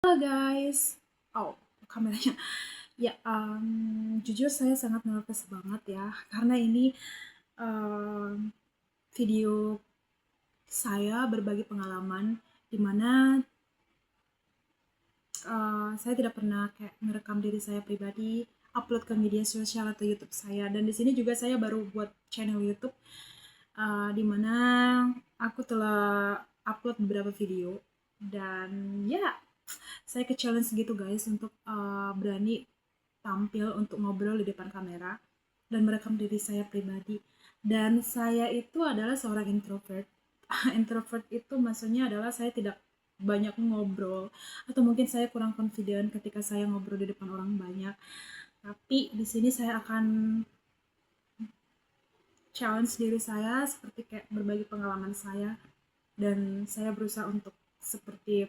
Halo guys. Oh, kameranya. Ya, jujur saya sangat nervous banget ya, karena ini em, video saya berbagi pengalaman di mana saya tidak pernah kayak merekam diri saya pribadi, upload ke media sosial atau YouTube saya. Dan di sini juga saya baru buat channel YouTube, di mana aku telah upload beberapa video. Dan ya, saya ke challenge gitu guys untuk berani tampil untuk ngobrol di depan kamera dan merekam diri saya pribadi. Dan saya itu adalah seorang introvert. Introvert itu maksudnya adalah saya tidak banyak ngobrol, atau mungkin saya kurang confident ketika saya ngobrol di depan orang banyak. Tapi di sini saya akan challenge diri saya seperti kayak berbagi pengalaman saya, dan saya berusaha untuk seperti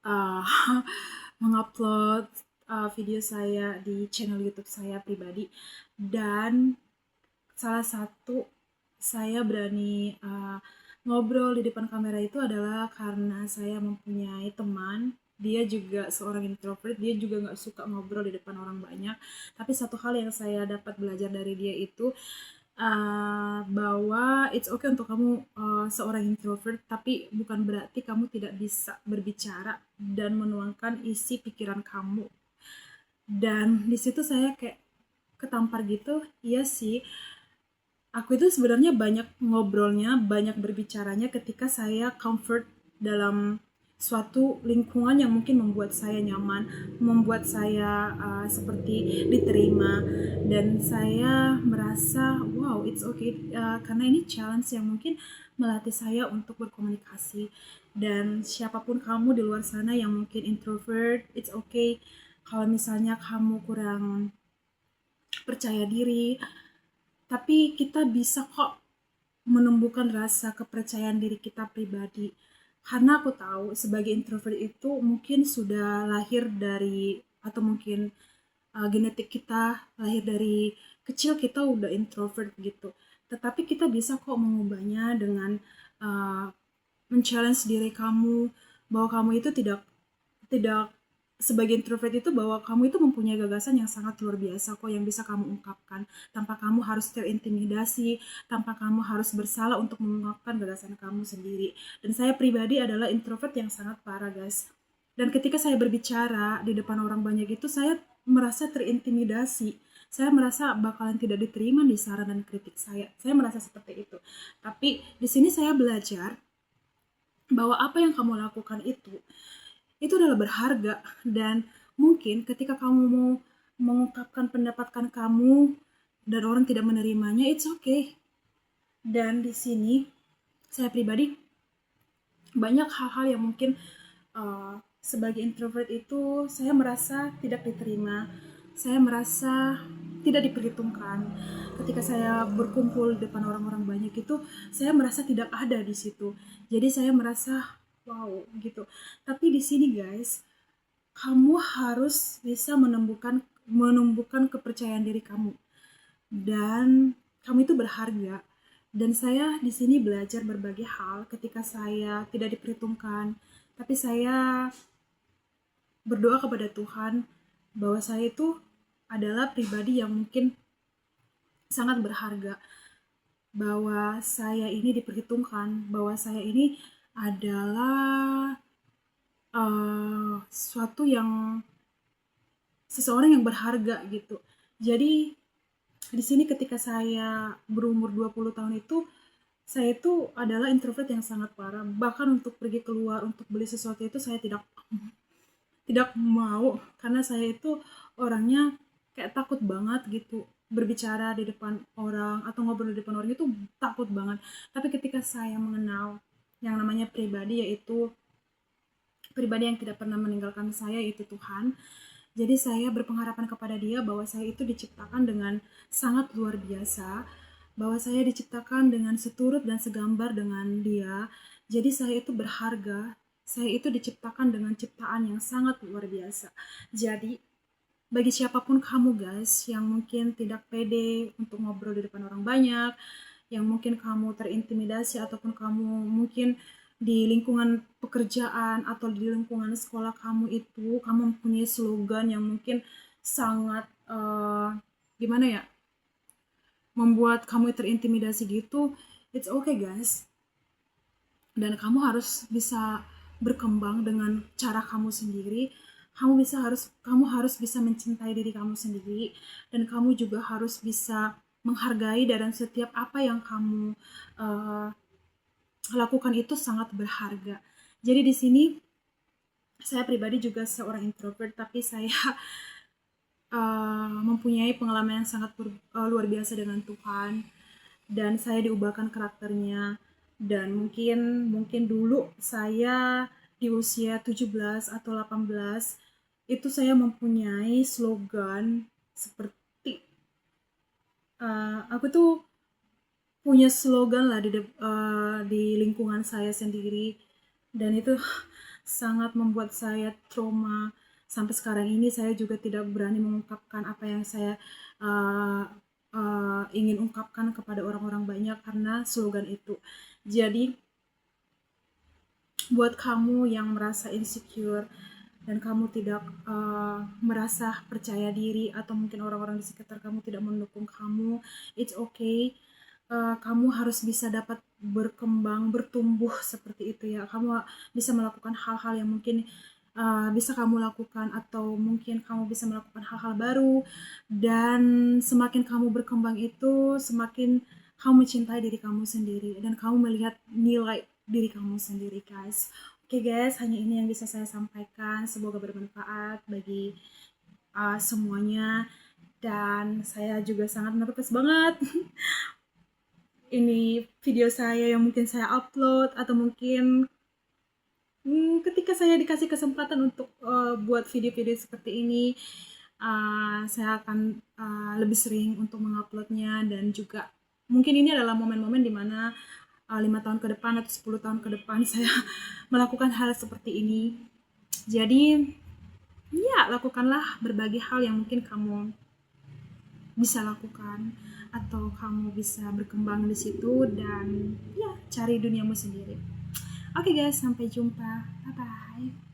uh, mengupload video saya di channel YouTube saya pribadi. Dan salah satu saya berani ngobrol di depan kamera itu adalah karena saya mempunyai teman, dia juga seorang introvert, dia juga nggak suka ngobrol di depan orang banyak. Tapi satu hal yang saya dapat belajar dari dia itu bahwa it's okay untuk kamu seorang introvert, tapi bukan berarti kamu tidak bisa berbicara dan menuangkan isi pikiran kamu. Dan di situ saya kayak ketampar gitu. Iya sih, aku itu sebenarnya banyak ngobrolnya, banyak berbicaranya ketika saya comfort dalam suatu lingkungan yang mungkin membuat saya nyaman, membuat saya seperti diterima, dan saya merasa wow, it's okay, karena ini challenge yang mungkin melatih saya untuk berkomunikasi. Dan siapapun kamu di luar sana yang mungkin introvert, it's okay kalau misalnya kamu kurang percaya diri, tapi kita bisa kok menumbuhkan rasa kepercayaan diri kita pribadi. Karena aku tahu sebagai introvert itu mungkin sudah lahir dari, atau mungkin genetik kita lahir dari kecil kita udah introvert gitu. Tetapi kita bisa kok mengubahnya dengan uh, men-challenge diri kamu, bahwa kamu itu tidak tidak sebagai introvert itu, bahwa kamu itu mempunyai gagasan yang sangat luar biasa kok yang bisa kamu ungkapkan tanpa kamu harus terintimidasi, tanpa kamu harus bersalah untuk mengungkapkan gagasan kamu sendiri. Dan saya pribadi adalah introvert yang sangat parah guys. Dan ketika saya berbicara di depan orang banyak itu, saya merasa terintimidasi. Saya merasa bakalan tidak diterima di saran dan kritik saya. Saya merasa seperti itu. Tapi di sini saya belajar bahwa apa yang kamu lakukan itu adalah berharga. Dan mungkin ketika kamu mau mengungkapkan pendapat kamu dan orang tidak menerimanya, it's okay. Dan di sini saya pribadi banyak hal-hal yang mungkin sebagai introvert itu saya merasa tidak diterima, saya merasa tidak diperhitungkan. Ketika saya berkumpul di depan orang-orang banyak itu, saya merasa tidak ada di situ. Jadi saya merasa wow gitu. Tapi di sini guys, kamu harus bisa menumbuhkan kepercayaan diri kamu, dan kamu itu berharga. Dan saya di sini belajar berbagai hal ketika saya tidak diperhitungkan, tapi saya berdoa kepada Tuhan bahwa saya itu adalah pribadi yang mungkin sangat berharga, bahwa saya ini diperhitungkan, bahwa saya ini adalah suatu yang seseorang yang berharga gitu. Jadi di sini ketika saya berumur 20 tahun itu, saya itu adalah introvert yang sangat parah. Bahkan untuk pergi keluar untuk beli sesuatu itu saya tidak mau, karena saya itu orangnya kayak takut banget gitu berbicara di depan orang atau ngobrol di depan orang, itu takut banget. Tapi ketika saya mengenal yang namanya pribadi, yaitu pribadi yang tidak pernah meninggalkan saya, yaitu Tuhan, jadi saya berpengharapan kepada dia bahwa saya itu diciptakan dengan sangat luar biasa, bahwa saya diciptakan dengan seturut dan segambar dengan dia. Jadi saya itu berharga, saya itu diciptakan dengan ciptaan yang sangat luar biasa. Jadi bagi siapapun kamu guys yang mungkin tidak pede untuk ngobrol di depan orang banyak, yang mungkin kamu terintimidasi, ataupun kamu mungkin di lingkungan pekerjaan atau di lingkungan sekolah kamu itu kamu mempunyai slogan yang mungkin sangat gimana ya, membuat kamu terintimidasi gitu, it's okay guys. Dan kamu harus bisa berkembang dengan cara kamu sendiri. Kamu harus bisa mencintai diri kamu sendiri, dan kamu juga harus bisa menghargai dan setiap apa yang kamu uh, lakukan itu sangat berharga. Jadi di sini saya pribadi juga seorang introvert, tapi saya mempunyai pengalaman yang sangat luar biasa dengan Tuhan, dan saya diubahkan karakternya. Dan mungkin dulu saya di usia 17 atau 18 itu saya mempunyai slogan seperti aku tuh punya slogan lah di lingkungan saya sendiri, dan itu sangat membuat saya trauma. Sampai sekarang ini saya juga tidak berani mengungkapkan apa yang saya uh, ingin ungkapkan kepada orang-orang banyak karena slogan itu. Jadi buat kamu yang merasa insecure dan kamu tidak merasa percaya diri, atau mungkin orang-orang di sekitar kamu tidak mendukung kamu, it's okay. Kamu harus bisa dapat berkembang, bertumbuh seperti itu ya. Kamu bisa melakukan hal-hal yang mungkin bisa kamu lakukan, atau mungkin kamu bisa melakukan hal-hal baru. Dan semakin kamu berkembang itu, semakin kamu mencintai diri kamu sendiri, dan kamu melihat nilai diri kamu sendiri guys. Oke guys, hanya ini yang bisa saya sampaikan. Semoga bermanfaat bagi semuanya. Dan saya juga sangat nervous banget ini video saya yang mungkin saya upload, atau mungkin ketika saya dikasih kesempatan untuk buat video-video seperti ini, saya akan lebih sering untuk menguploadnya. Dan juga mungkin ini adalah momen-momen dimana 5 tahun ke depan atau 10 tahun ke depan saya melakukan hal seperti ini. Jadi ya, lakukanlah berbagai hal yang mungkin kamu bisa lakukan, atau kamu bisa berkembang di situ, dan ya cari duniamu sendiri. Oke guys, sampai jumpa. Bye bye.